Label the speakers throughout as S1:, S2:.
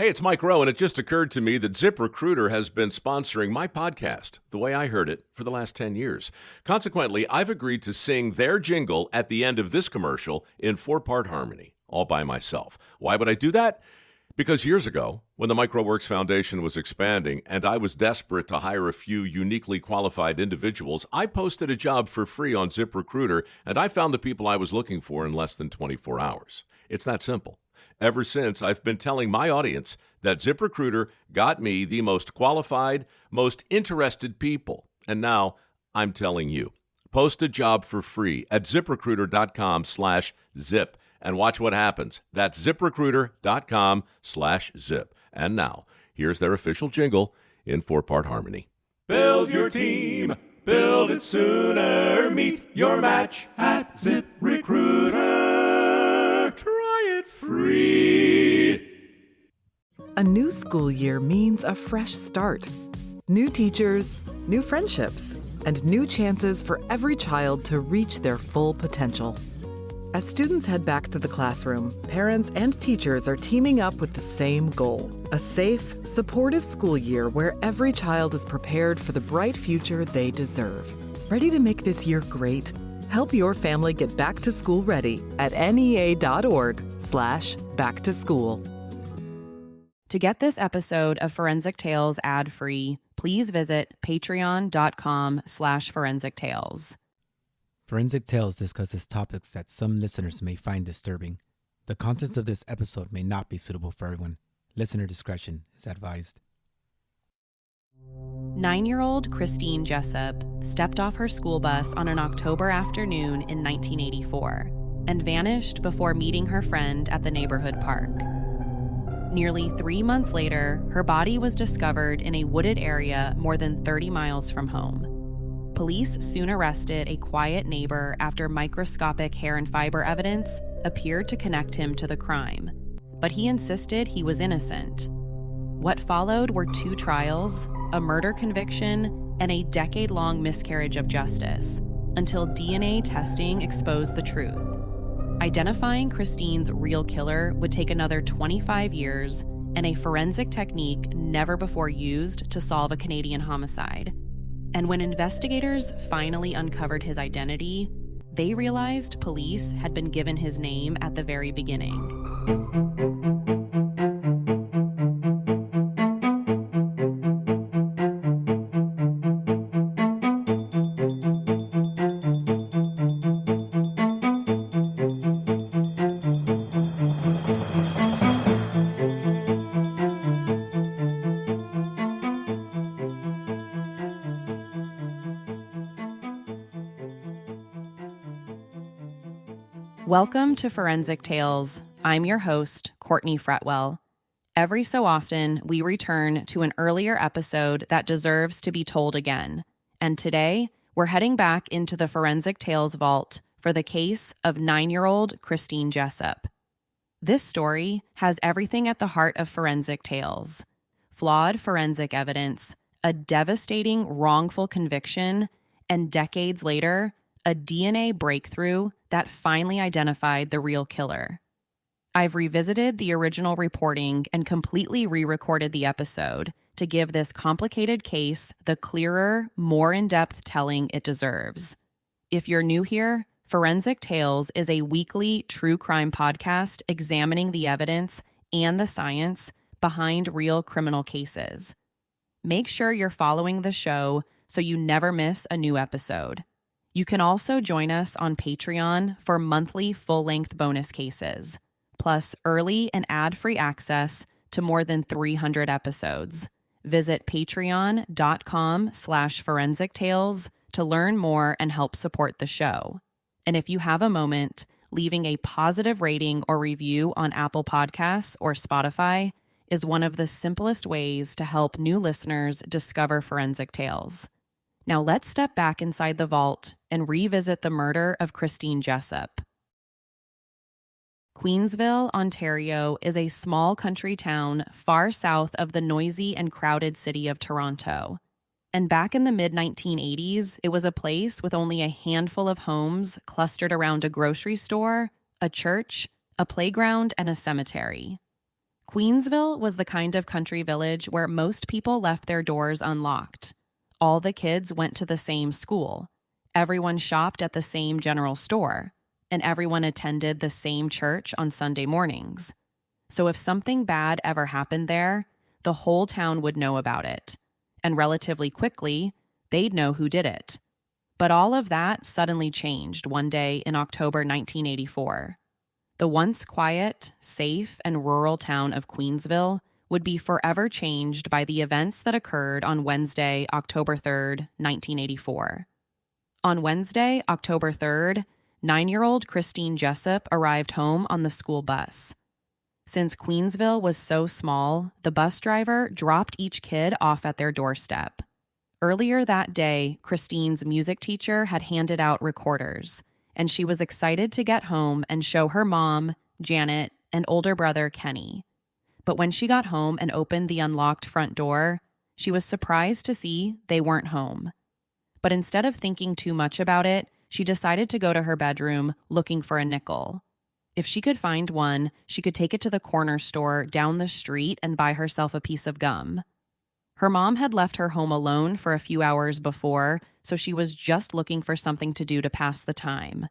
S1: Hey, it's Mike Rowe, and it just occurred to me that ZipRecruiter has been sponsoring my podcast, The Way I Heard It, for the last 10 years. Consequently, I've agreed to sing their jingle at the end of this commercial in 4-part harmony, all by myself. Why would I do that? Because years ago, when the MicroWorks Foundation was expanding and I was desperate to hire a few uniquely qualified individuals, I posted a job for free on ZipRecruiter, and I found the people I was looking for in less than 24 hours. It's that simple. Ever since, I've been telling my audience that ZipRecruiter got me the most qualified, most interested people. And now I'm telling you. Post a job for free at ZipRecruiter.com/zip and watch what happens. That's ZipRecruiter.com/zip. And now, here's their official jingle in 4-part harmony. Build your team. Build it sooner. Meet your match at ZipRecruiter. Try it free.
S2: A new school year means a fresh start. New teachers, new friendships, and new chances for every child to reach their full potential. As students head back to the classroom, parents and teachers are teaming up with the same goal: a safe, supportive school year where every child is prepared for the bright future they deserve. Ready to make this year great? Help your family get back to school ready at NEA.org/backtoschool.
S3: To get this episode of Forensic Tales ad-free, please visit patreon.com/Forensic Tales.
S4: Forensic Tales discusses topics that some listeners may find disturbing. The contents of this episode may not be suitable for everyone. Listener discretion is advised.
S3: 9-year-old Christine Jessop stepped off her school bus on an October afternoon in 1984 and vanished before meeting her friend at the neighborhood park. Nearly 3 months later, her body was discovered in a wooded area more than 30 miles from home. Police soon arrested a quiet neighbor after microscopic hair and fiber evidence appeared to connect him to the crime, but he insisted he was innocent. What followed were 2 trials, a murder conviction, and a decade-long miscarriage of justice, until DNA testing exposed the truth. Identifying Christine's real killer would take another 25 years and a forensic technique never before used to solve a Canadian homicide. And when investigators finally uncovered his identity, they realized police had been given his name at the very beginning. Welcome to Forensic Tales. I'm your host, Courtney Fretwell. Every so often, we return to an earlier episode that deserves to be told again. And today, we're heading back into the Forensic Tales vault for the case of 9-year-old Christine Jessop. This story has everything at the heart of Forensic Tales: flawed forensic evidence, a devastating wrongful conviction, and decades later, a DNA breakthrough that finally identified the real killer. I've revisited the original reporting and completely re-recorded the episode to give this complicated case the clearer, more in-depth telling it deserves. If you're new here, Forensic Tales is a weekly true crime podcast examining the evidence and the science behind real criminal cases. Make sure you're following the show so you never miss a new episode. You can also join us on Patreon for monthly full-length bonus cases, plus early and ad-free access to more than 300 episodes. Visit patreon.com/Forensic Tales to learn more and help support the show. And if you have a moment, leaving a positive rating or review on Apple Podcasts or Spotify is one of the simplest ways to help new listeners discover Forensic Tales. Now let's step back inside the vault and revisit the murder of Christine Jessop. Queensville, Ontario is a small country town far south of the noisy and crowded city of Toronto. And back in the mid-1980s, it was a place with only a handful of homes clustered around a grocery store, a church, a playground, and a cemetery. Queensville was the kind of country village where most people left their doors unlocked. All the kids went to the same school. Everyone shopped at the same general store, and everyone attended the same church on Sunday mornings. So if something bad ever happened there, the whole town would know about it. And relatively quickly, they'd know who did it. But all of that suddenly changed one day in October 1984. The once quiet, safe, and rural town of Queensville would be forever changed by the events that occurred on Wednesday, October 3rd, 1984. On Wednesday, October 3rd, 9-year-old Christine Jessop arrived home on the school bus. Since Queensville was so small, the bus driver dropped each kid off at their doorstep. Earlier that day, Christine's music teacher had handed out recorders, and she was excited to get home and show her mom, Janet, and older brother, Kenny. But when she got home and opened the unlocked front door, she was surprised to see they weren't home. But instead of thinking too much about it, she decided to go to her bedroom looking for a nickel. If she could find one, she could take it to the corner store down the street and buy herself a piece of gum. Her mom had left her home alone for a few hours before, so she was just looking for something to do to pass the time.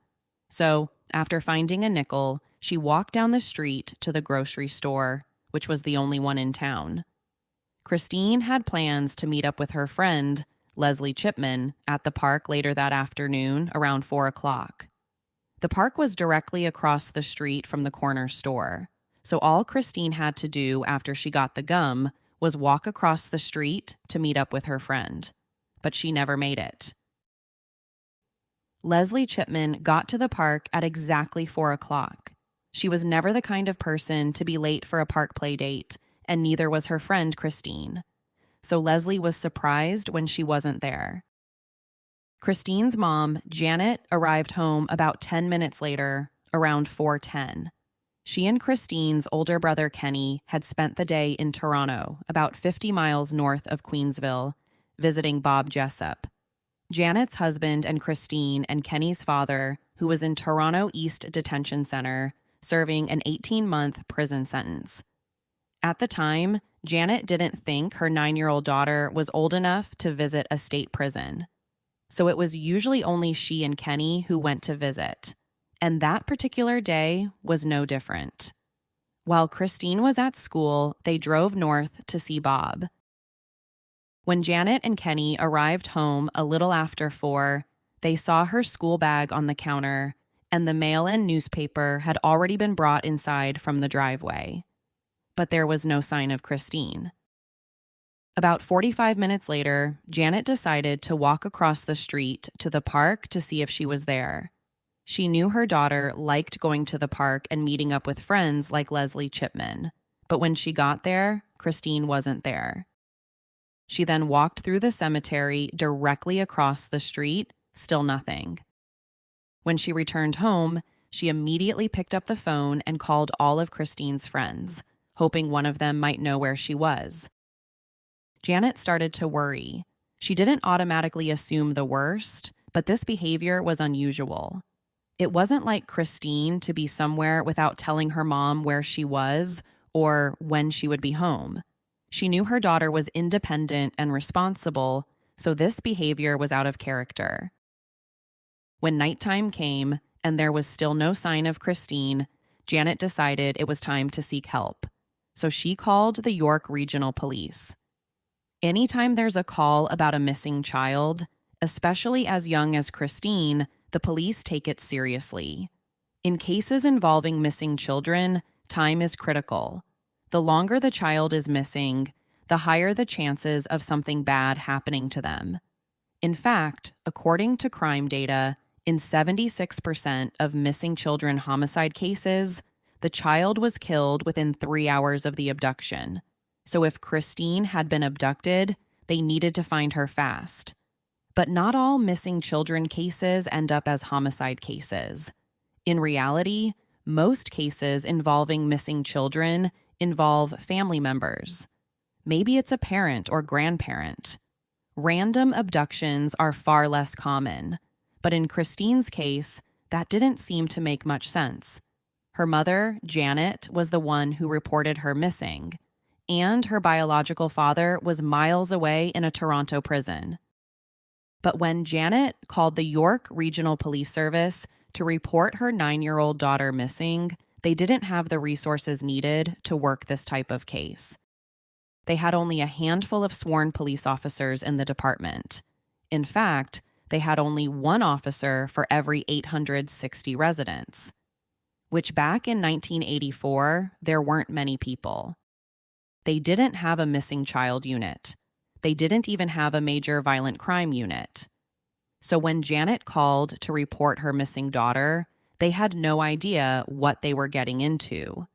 S3: So, after finding a nickel, she walked down the street to the grocery store, which was the only one in town. Christine had plans to meet up with her friend, Leslie Chipman, at the park later that afternoon around 4 o'clock. The park was directly across the street from the corner store, so all Christine had to do after she got the gum was walk across the street to meet up with her friend. But she never made it. Leslie Chipman got to the park at exactly 4 o'clock. She was never the kind of person to be late for a park play date, and neither was her friend Christine. So Leslie was surprised when she wasn't there. Christine's mom, Janet, arrived home about 10 minutes later, around 4:10. She and Christine's older brother Kenny had spent the day in Toronto, about 50 miles north of Queensville, visiting Bob Jessop, Janet's husband, and Christine and Kenny's father, who was in Toronto East Detention Center, serving an 18-month prison sentence. At the time, Janet didn't think her 9-year-old daughter was old enough to visit a state prison. So it was usually only she and Kenny who went to visit. And that particular day was no different. While Christine was at school, they drove north to see Bob. When Janet and Kenny arrived home a little after 4, they saw her school bag on the counter, and the mail and newspaper had already been brought inside from the driveway. But there was no sign of Christine. About 45 minutes later, Janet decided to walk across the street to the park to see if she was there. She knew her daughter liked going to the park and meeting up with friends like Leslie Chipman, but when she got there, Christine wasn't there. She then walked through the cemetery directly across the street, still nothing. When she returned home, she immediately picked up the phone and called all of Christine's friends, hoping one of them might know where she was. Janet started to worry. She didn't automatically assume the worst, but this behavior was unusual. It wasn't like Christine to be somewhere without telling her mom where she was or when she would be home. She knew her daughter was independent and responsible, so this behavior was out of character. When nighttime came and there was still no sign of Christine, Janet decided it was time to seek help. So she called the York Regional Police. Anytime there's a call about a missing child, especially as young as Christine, the police take it seriously. In cases involving missing children, time is critical. The longer the child is missing, the higher the chances of something bad happening to them. In fact, according to crime data, in 76% of missing children homicide cases, the child was killed within 3 hours of the abduction. So if Christine had been abducted, they needed to find her fast. But not all missing children cases end up as homicide cases. In reality, most cases involving missing children involve family members. Maybe it's a parent or grandparent. Random abductions are far less common, but in Christine's case, that didn't seem to make much sense. Her mother, Janet, was the one who reported her missing, and her biological father was miles away in a Toronto prison. But when Janet called the York Regional Police Service to report her 9-year-old daughter missing, they didn't have the resources needed to work this type of case. They had only a handful of sworn police officers in the department. In fact, they had only one officer for every 860 residents, which back in 1984, there weren't many people. They didn't have a missing child unit. They didn't even have a major violent crime unit. So when Janet called to report her missing daughter, they had no idea what they were getting into.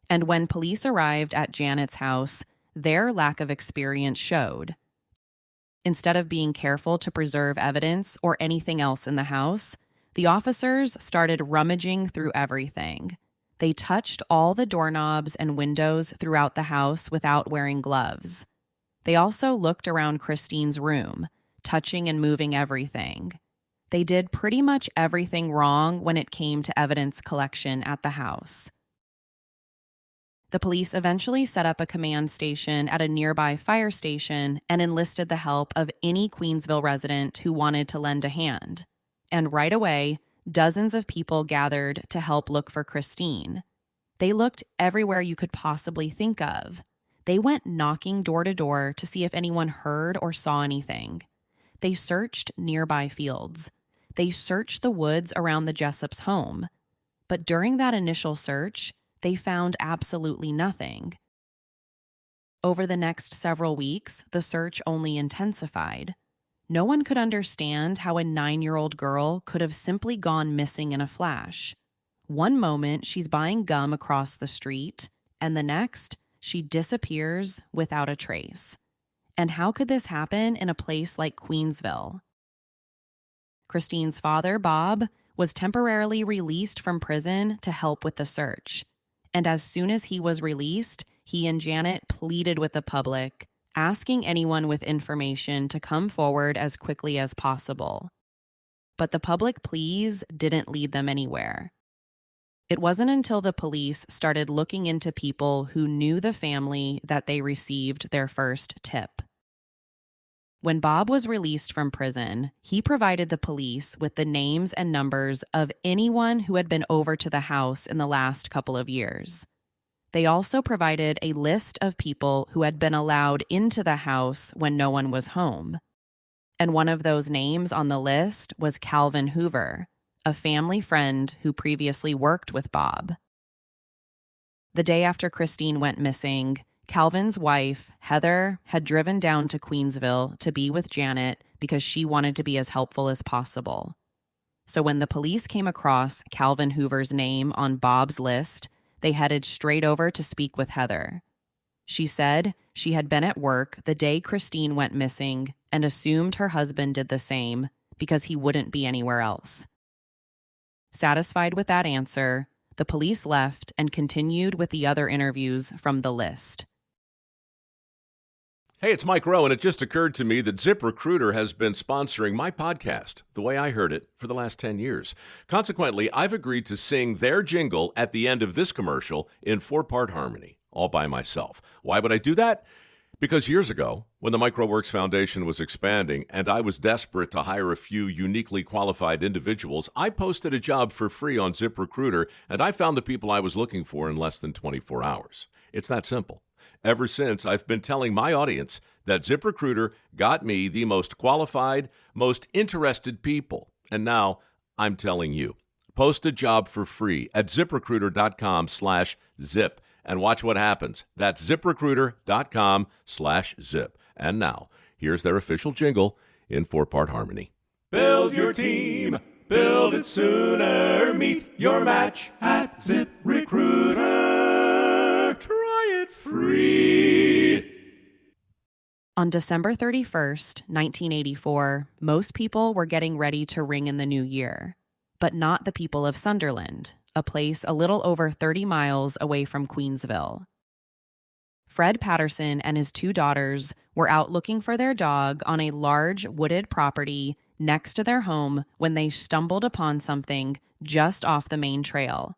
S3: And when police arrived at Janet's house, their lack of experience showed. Instead of being careful to preserve evidence or anything else in the house, the officers started rummaging through everything. They touched all the doorknobs and windows throughout the house without wearing gloves. They also looked around Christine's room, touching and moving everything. They did pretty much everything wrong when it came to evidence collection at the house. The police eventually set up a command station at a nearby fire station and enlisted the help of any Queensville resident who wanted to lend a hand. And right away, dozens of people gathered to help look for Christine. They looked everywhere you could possibly think of. They went knocking door to door to see if anyone heard or saw anything. They searched nearby fields. They searched the woods around the Jessop's home. But during that initial search, they found absolutely nothing. Over the next several weeks, the search only intensified. No one could understand how a 9-year-old girl could have simply gone missing in a flash. One moment, she's buying gum across the street, and the next, she disappears without a trace. And how could this happen in a place like Queensville? Christine's father, Bob, was temporarily released from prison to help with the search. And as soon as he was released, he and Janet pleaded with the public, asking anyone with information to come forward as quickly as possible. But the public pleas didn't lead them anywhere. It wasn't until the police started looking into people who knew the family that they received their first tip. When Bob was released from prison, he provided the police with the names and numbers of anyone who had been over to the house in the last couple of years. They also provided a list of people who had been allowed into the house when no one was home. And one of those names on the list was Calvin Hoover, a family friend who previously worked with Bob. The day after Christine went missing, Calvin's wife, Heather, had driven down to Queensville to be with Janet because she wanted to be as helpful as possible. So when the police came across Calvin Hoover's name on Bob's list, they headed straight over to speak with Heather. She said she had been at work the day Christine went missing and assumed her husband did the same because he wouldn't be anywhere else. Satisfied with that answer, the police left and continued with the other interviews from the list.
S1: Hey, it's Mike Rowe, and it just occurred to me that ZipRecruiter has been sponsoring my podcast, The Way I Heard It, for the last 10 years. Consequently, I've agreed to sing their jingle at the end of this commercial in 4-part harmony, all by myself. Why would I do that? Because years ago, when the MicroWorks Foundation was expanding and I was desperate to hire a few uniquely qualified individuals, I posted a job for free on ZipRecruiter, and I found the people I was looking for in less than 24 hours. It's that simple. Ever since, I've been telling my audience that ZipRecruiter got me the most qualified, most interested people. And now I'm telling you. Post a job for free at ZipRecruiter.com/zip and watch what happens. That's ZipRecruiter.com/zip. And now, here's their official jingle in 4-part harmony. Build your team. Build it sooner. Meet your match at ZipRecruiter. Try it free.
S3: On December 31st, 1984, most people were getting ready to ring in the new year, but not the people of Sunderland, a place a little over 30 miles away from Queensville. Fred Patterson and his 2 daughters were out looking for their dog on a large wooded property next to their home when they stumbled upon something just off the main trail.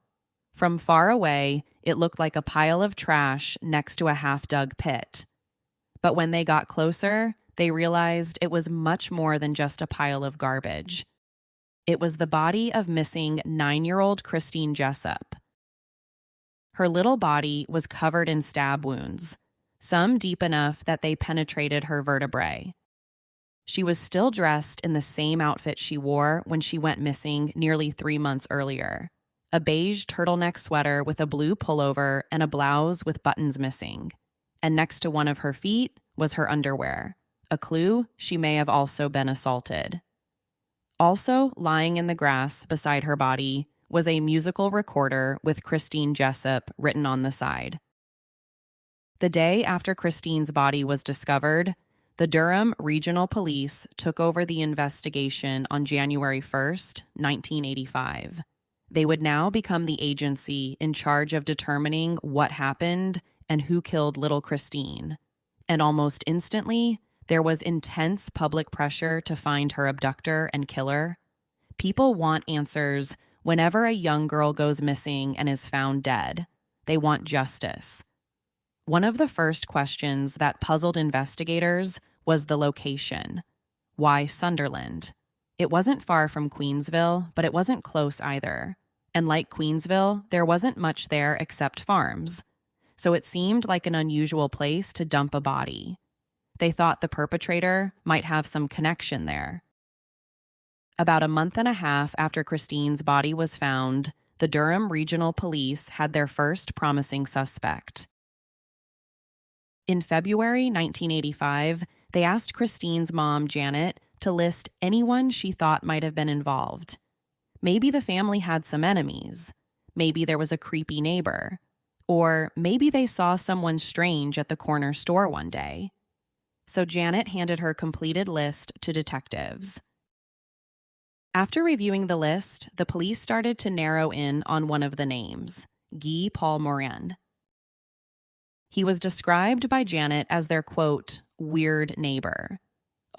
S3: From far away, it looked like a pile of trash next to a half-dug pit. But when they got closer, they realized it was much more than just a pile of garbage. It was the body of missing 9-year-old Christine Jessop. Her little body was covered in stab wounds, some deep enough that they penetrated her vertebrae. She was still dressed in the same outfit she wore when she went missing nearly 3 months earlier, a beige turtleneck sweater with a blue pullover and a blouse with buttons missing. And next to one of her feet was her underwear, a clue she may have also been assaulted. Also lying in the grass beside her body was a musical recorder with Christine Jessop written on the side. The day after Christine's body was discovered, the Durham Regional Police took over the investigation on January 1st, 1985. They would now become the agency in charge of determining what happened and who killed little Christine. And almost instantly, there was intense public pressure to find her abductor and killer. People want answers whenever a young girl goes missing and is found dead. They want justice. One of the first questions that puzzled investigators was the location. Why Sunderland? It wasn't far from Queensville, but it wasn't close either. And like Queensville, there wasn't much there except farms. So it seemed like an unusual place to dump a body. They thought the perpetrator might have some connection there. About a month and a half after Christine's body was found, the Durham Regional Police had their first promising suspect. In February 1985, they asked Christine's mom, Janet, to list anyone she thought might have been involved. Maybe the family had some enemies. Maybe there was a creepy neighbor. Or maybe they saw someone strange at the corner store one day. So Janet handed her completed list to detectives. After reviewing the list, the police started to narrow in on one of the names, Paul Morin. He was described by Janet as their, quote, weird neighbor.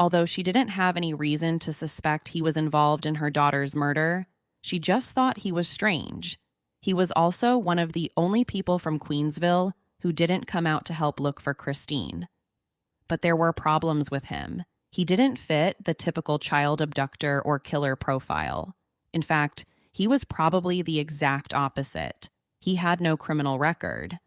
S3: Although she didn't have any reason to suspect he was involved in her daughter's murder, she just thought he was strange. He was also one of the only people from Queensville who didn't come out to help look for Christine. But there were problems with him. He didn't fit the typical child abductor or killer profile. In fact, he was probably the exact opposite. He had no criminal record.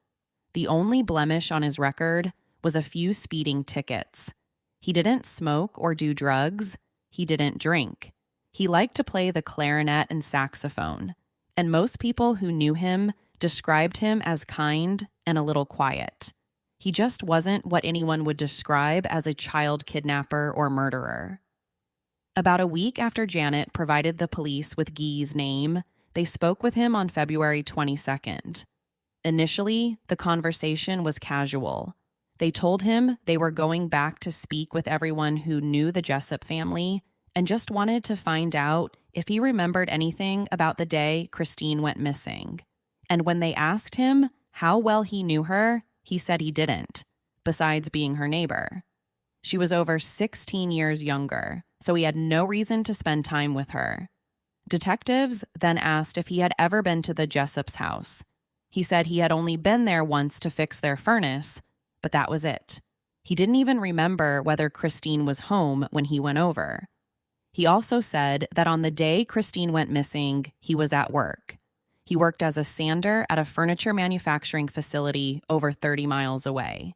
S3: The only blemish on his record was a few speeding tickets. He didn't smoke or do drugs. He didn't drink. He liked to play the clarinet and saxophone. And most people who knew him described him as kind and a little quiet. He just wasn't what anyone would describe as a child kidnapper or murderer. About a week after Janet provided the police with Guy's name, they spoke with him on February 22nd. Initially, the conversation was casual. They told him they were going back to speak with everyone who knew the Jessop family and just wanted to find out if he remembered anything about the day Christine went missing. And when they asked him how well he knew her, he said he didn't, besides being her neighbor. She was over 16 years younger, so he had no reason to spend time with her. Detectives then asked if he had ever been to the Jessop's house. He said he had only been there once to fix their furnace, but that was it. He didn't even remember whether Christine was home when he went over. He also said that on the day Christine went missing, he was at work. He worked as a sander at a furniture manufacturing facility over 30 miles away.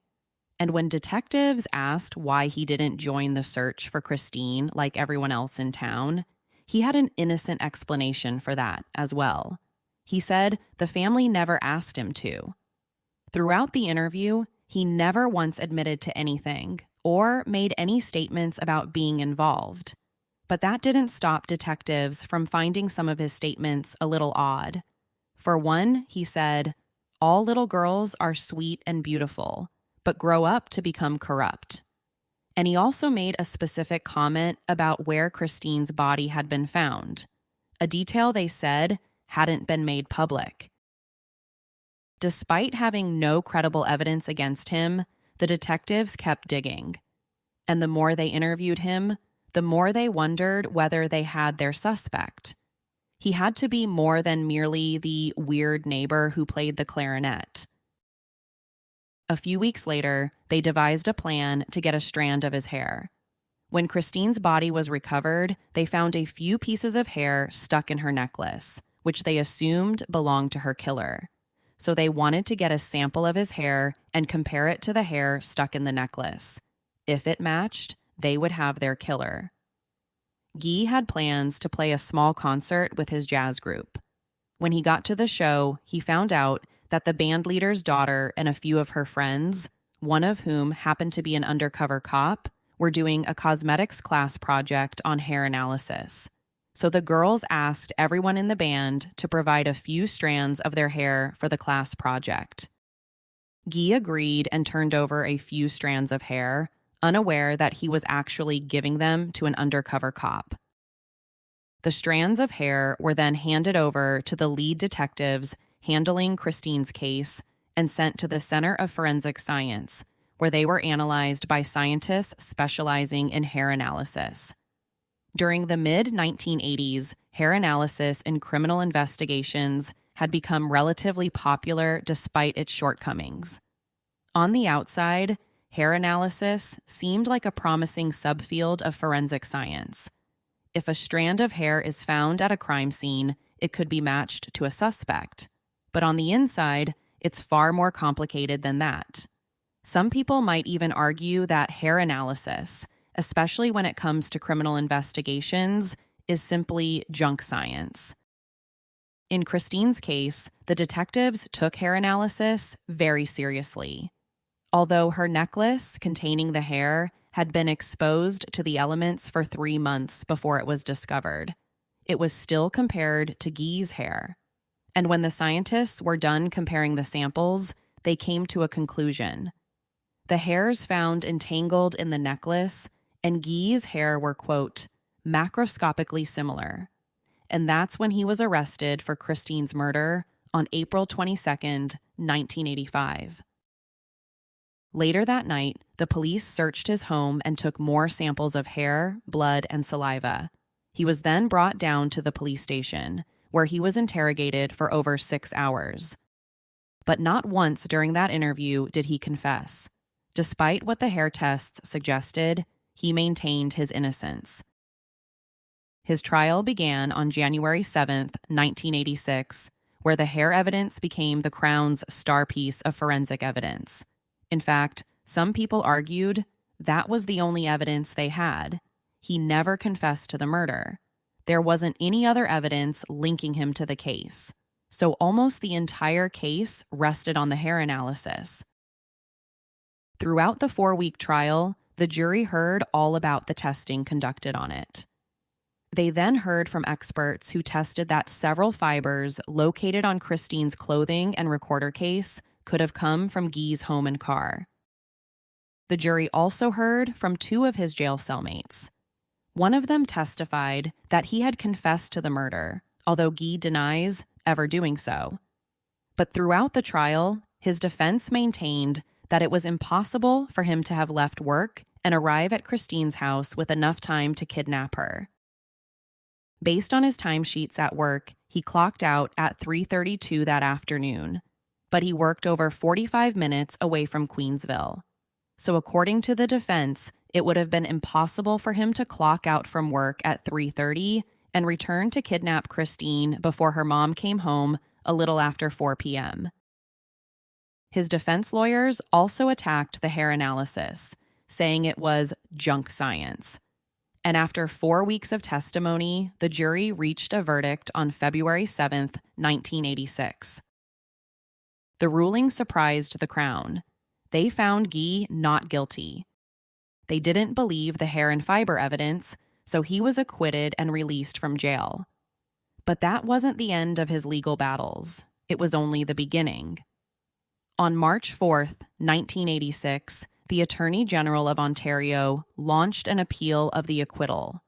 S3: And when detectives asked why he didn't join the search for Christine like everyone else in town, he had an innocent explanation for that as well. He said the family never asked him to. Throughout the interview, he never once admitted to anything or made any statements about being involved. But that didn't stop detectives from finding some of his statements a little odd. For one, he said, "All little girls are sweet and beautiful, but grow up to become corrupt." And he also made a specific comment about where Christine's body had been found, a detail they said hadn't been made public. Despite having no credible evidence against him, the detectives kept digging. And the more they interviewed him, the more they wondered whether they had their suspect. He had to be more than merely the weird neighbor who played the clarinet. A few weeks later, they devised a plan to get a strand of his hair. When Christine's body was recovered, they found a few pieces of hair stuck in her necklace, which they assumed belonged to her killer. So they wanted to get a sample of his hair and compare it to the hair stuck in the necklace. If it matched, they would have their killer. Guy had plans to play a small concert with his jazz group. When he got to the show, he found out that the band leader's daughter and a few of her friends, one of whom happened to be an undercover cop, were doing a cosmetics class project on hair analysis. So the girls asked everyone in the band to provide a few strands of their hair for the class project. Guy agreed and turned over a few strands of hair, unaware that he was actually giving them to an undercover cop. The strands of hair were then handed over to the lead detectives handling Christine's case and sent to the Center of Forensic Science, where they were analyzed by scientists specializing in hair analysis. During the mid-1980s, hair analysis in criminal investigations had become relatively popular despite its shortcomings. On the outside, hair analysis seemed like a promising subfield of forensic science. If a strand of hair is found at a crime scene, it could be matched to a suspect. But on the inside, it's far more complicated than that. Some people might even argue that hair analysis, especially when it comes to criminal investigations, is simply junk science. In Christine's case, the detectives took hair analysis very seriously. Although her necklace containing the hair had been exposed to the elements for 3 months before it was discovered, it was still compared to Guy's hair. And when the scientists were done comparing the samples, they came to a conclusion. The hairs found entangled in the necklace and Guy's hair were, quote, macroscopically similar. And that's when he was arrested for Christine's murder on April 22nd, 1985. Later that night, the police searched his home and took more samples of hair, blood, and saliva. He was then brought down to the police station, where he was interrogated for over 6 hours. But not once during that interview did he confess. Despite what the hair tests suggested, he maintained his innocence. His trial began on January 7th, 1986, where the hair evidence became the Crown's star piece of forensic evidence. In fact, some people argued that was the only evidence they had. He never confessed to the murder. There wasn't any other evidence linking him to the case. So almost the entire case rested on the hair analysis. Throughout the 4-week trial, the jury heard all about the testing conducted on it. They then heard from experts who tested that several fibers located on Christine's clothing and recorder case could have come from Guy's home and car. The jury also heard from 2 of his jail cellmates. One of them testified that he had confessed to the murder, although Guy denies ever doing so. But throughout the trial, his defense maintained that it was impossible for him to have left work and arrive at Christine's house with enough time to kidnap her. Based on his timesheets at work, he clocked out at 3:32 that afternoon, but he worked over 45 minutes away from Queensville. So according to the defense, it would have been impossible for him to clock out from work at 3:30 and return to kidnap Christine before her mom came home a little after 4 p.m. His defense lawyers also attacked the hair analysis, saying it was junk science. And after 4 weeks of testimony, the jury reached a verdict on February 7th, 1986. The ruling surprised the Crown. They found Guy not guilty. They didn't believe the hair and fiber evidence, so he was acquitted and released from jail. But that wasn't the end of his legal battles. It was only the beginning. On March 4th, 1986, the Attorney General of Ontario launched an appeal of the acquittal.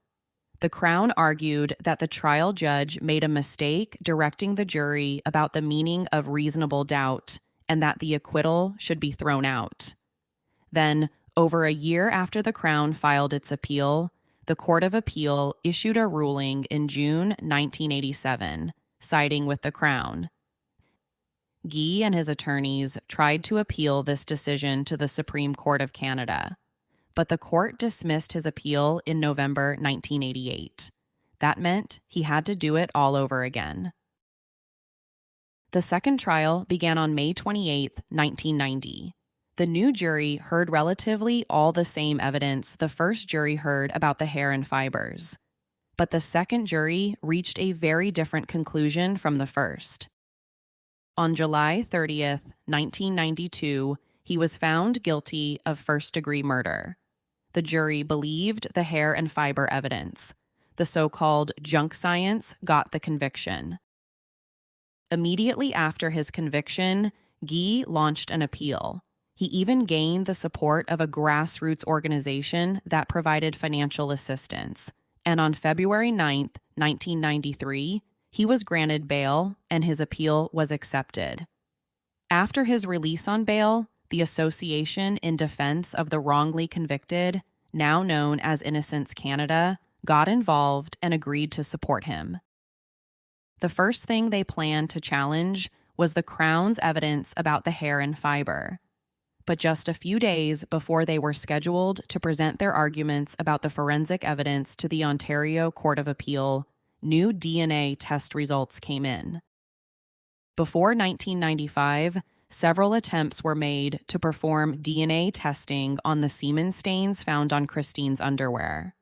S3: The Crown argued that the trial judge made a mistake directing the jury about the meaning of reasonable doubt and that the acquittal should be thrown out. Then, over a year after the Crown filed its appeal, the the Court of Appeal issued a ruling in June 1987, siding with the Crown. Guy and his attorneys tried to appeal this decision to the Supreme Court of Canada, but the court dismissed his appeal in November 1988. That meant he had to do it all over again. The second trial began on May 28, 1990. The new jury heard relatively all the same evidence the first jury heard about the hair and fibers. But the second jury reached a very different conclusion from the first. On July 30th, 1992, he was found guilty of first-degree murder. The jury believed the hair and fiber evidence. The so-called junk science got the conviction. Immediately after his conviction, Guy launched an appeal. He even gained the support of a grassroots organization that provided financial assistance. And on February 9th, 1993, he was granted bail and his appeal was accepted. After his release on bail, the Association in Defense of the Wrongly Convicted, now known as Innocence Canada, got involved and agreed to support him. The first thing they planned to challenge was the Crown's evidence about the hair and fiber. But just a few days before they were scheduled to present their arguments about the forensic evidence to the Ontario Court of Appeal, new DNA test results came in. Before 1995, several attempts were made to perform DNA testing on the semen stains found on Christine's underwear.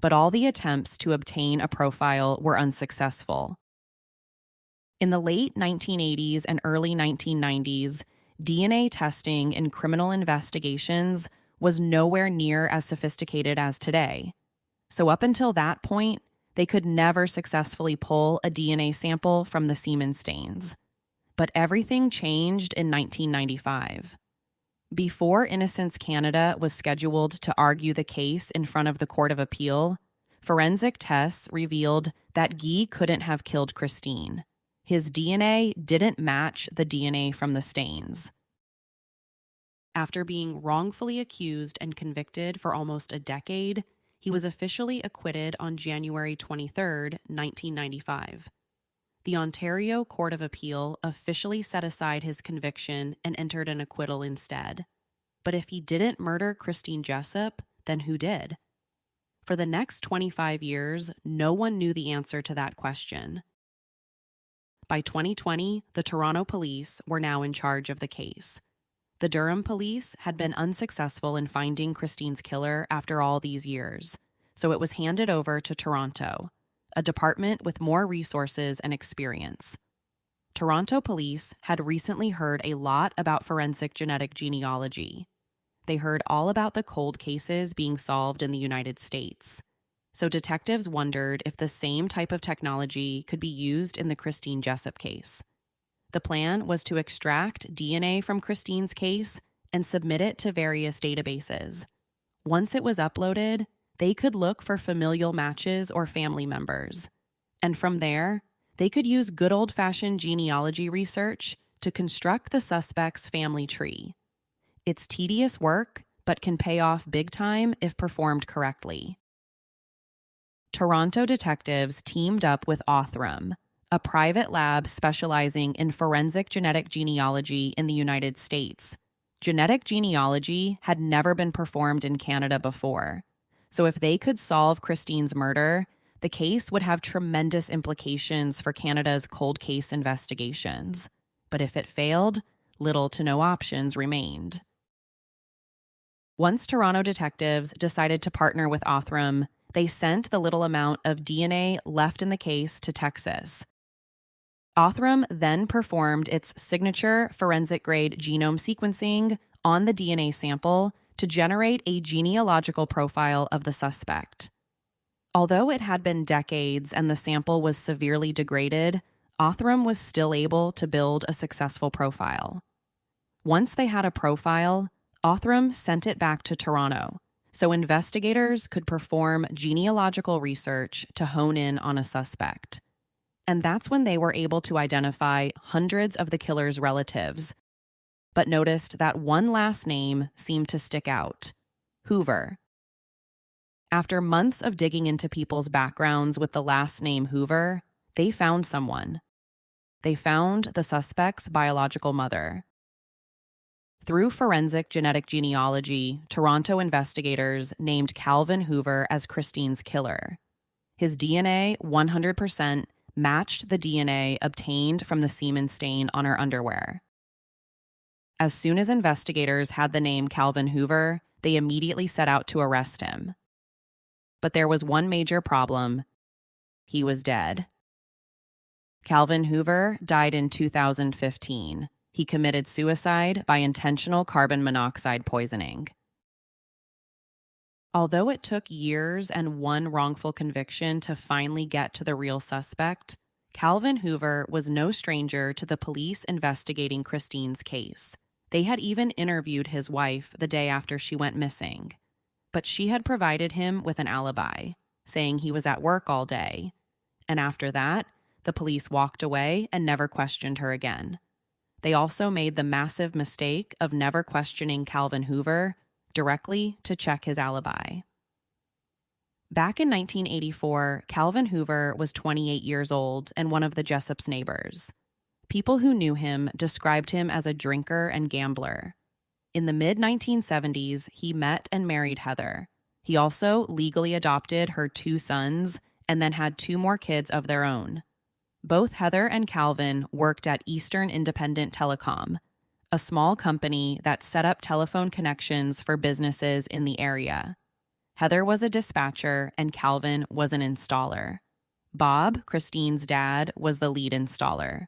S3: But all the attempts to obtain a profile were unsuccessful. In the late 1980s and early 1990s, DNA testing in criminal investigations was nowhere near as sophisticated as today. So up until that point, they could never successfully pull a DNA sample from the semen stains. But everything changed in 1995. Before Innocence Canada was scheduled to argue the case in front of the Court of Appeal, forensic tests revealed that Guy couldn't have killed Christine. His DNA didn't match the DNA from the stains. After being wrongfully accused and convicted for almost a decade, he was officially acquitted on January 23, 1995. The Ontario Court of Appeal officially set aside his conviction and entered an acquittal instead. But if he didn't murder Christine Jessop, then who did? For the next 25 years, no one knew the answer to that question. By 2020, the Toronto police were now in charge of the case. The Durham police had been unsuccessful in finding Christine's killer after all these years, so it was handed over to Toronto, a department with more resources and experience. Toronto police had recently heard a lot about forensic genetic genealogy. They heard all about the cold cases being solved in the United States. So detectives wondered if the same type of technology could be used in the Christine Jessop case. The plan was to extract DNA from Christine's case and submit it to various databases. Once it was uploaded, they could look for familial matches or family members. And from there, they could use good old-fashioned genealogy research to construct the suspect's family tree. It's tedious work, but can pay off big time if performed correctly. Toronto detectives teamed up with Othram, a private lab specializing in forensic genetic genealogy in the United States. Genetic genealogy had never been performed in Canada before, so if they could solve Christine's murder, the case would have tremendous implications for Canada's cold case investigations. But if it failed, little to no options remained. Once Toronto detectives decided to partner with Othram, they sent the little amount of DNA left in the case to Texas. Othram then performed its signature forensic-grade genome sequencing on the DNA sample to generate a genealogical profile of the suspect. Although it had been decades and the sample was severely degraded, Othram was still able to build a successful profile. Once they had a profile, Othram sent it back to Toronto, so investigators could perform genealogical research to hone in on a suspect. And that's when they were able to identify hundreds of the killer's relatives, but noticed that one last name seemed to stick out: Hoover. After months of digging into people's backgrounds with the last name Hoover, they found someone. They found the suspect's biological mother. Through forensic genetic genealogy, Toronto investigators named Calvin Hoover as Christine's killer. His DNA 100% matched the DNA obtained from the semen stain on her underwear. As soon as investigators had the name Calvin Hoover, they immediately set out to arrest him. But there was one major problem. He was dead. Calvin Hoover died in 2015. He committed suicide by intentional carbon monoxide poisoning. Although it took years and one wrongful conviction to finally get to the real suspect, Calvin Hoover was no stranger to the police investigating Christine's case. They had even interviewed his wife the day after she went missing. But she had provided him with an alibi, saying he was at work all day. And after that, the police walked away and never questioned her again. They also made the massive mistake of never questioning Calvin Hoover directly to check his alibi. Back in 1984, Calvin Hoover was 28 years old and one of the Jessop's neighbors. People who knew him described him as a drinker and gambler. In the mid-1970s, he met and married Heather. He also legally adopted her 2 sons and then had 2 more kids of their own. Both Heather and Calvin worked at Eastern Independent Telecom, a small company that set up telephone connections for businesses in the area. Heather was a dispatcher and Calvin was an installer. Bob, Christine's dad, was the lead installer.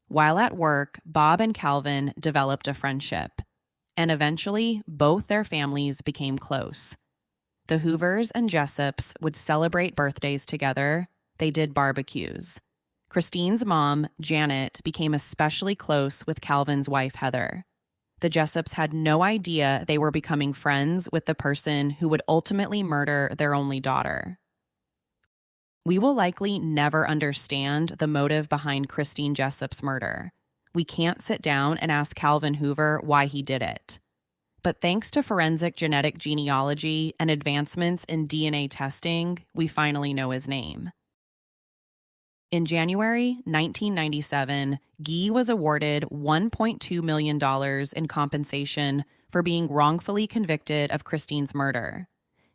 S3: While at work, Bob and Calvin developed a friendship, and eventually both their families became close. The Hoovers and Jessops would celebrate birthdays together. They did barbecues. Christine's mom, Janet, became especially close with Calvin's wife, Heather. The Jessops had no idea they were becoming friends with the person who would ultimately murder their only daughter. We will likely never understand the motive behind Christine Jessop's murder. We can't sit down and ask Calvin Hoover why he did it. But thanks to forensic genetic genealogy and advancements in DNA testing, we finally know his name. In January 1997, Guy was awarded $1.2 million in compensation for being wrongfully convicted of Christine's murder.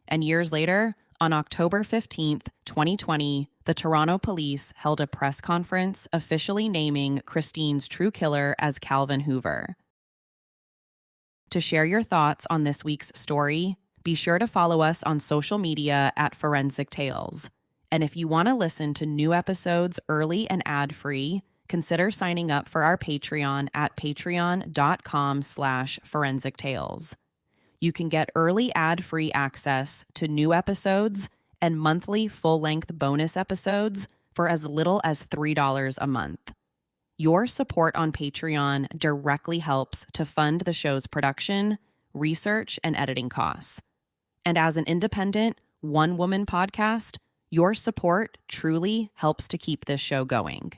S3: And years later, on October 15, 2020, the Toronto police held a press conference officially naming Christine's true killer as Calvin Hoover. To share your thoughts on this week's story, be sure to follow us on social media at Forensic Tales. And if you want to listen to new episodes early and ad-free, consider signing up for our Patreon at patreon.com/Forensic Tales. You can get early ad-free access to new episodes and monthly full-length bonus episodes for as little as $3 a month. Your support on Patreon directly helps to fund the show's production, research, and editing costs. And as an independent, one-woman podcast, your support truly helps to keep this show going.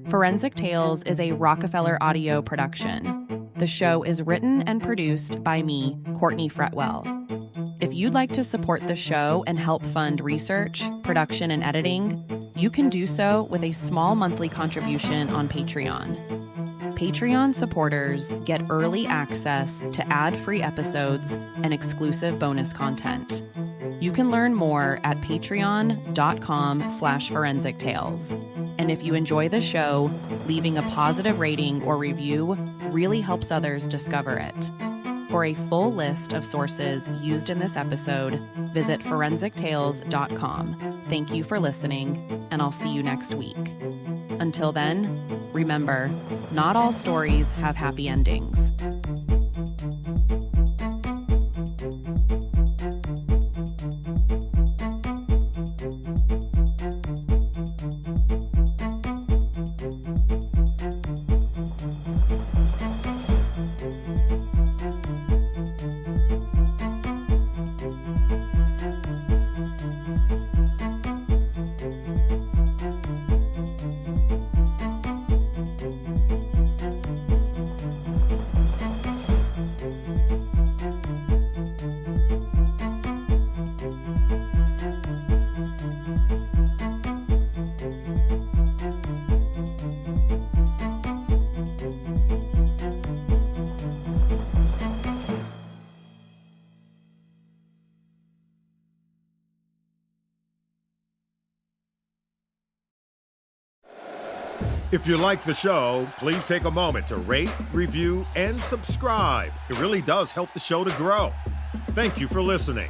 S3: Forensic Tales is a Rockefeller audio production. The show is written and produced by me, Courtney Fretwell. If you'd like to support the show and help fund research, production, and editing, you can do so with a small monthly contribution on Patreon. Patreon supporters get early access to ad-free episodes and exclusive bonus content. You can learn more at patreon.com/Forensic Tales. And if you enjoy the show, leaving a positive rating or review really helps others discover it. For a full list of sources used in this episode, visit forensictales.com. Thank you for listening, and I'll see you next week. Until then, remember, not all stories have happy endings.
S5: If you like the show, please take a moment to rate, review, and subscribe. It really does help the show to grow. Thank you for listening.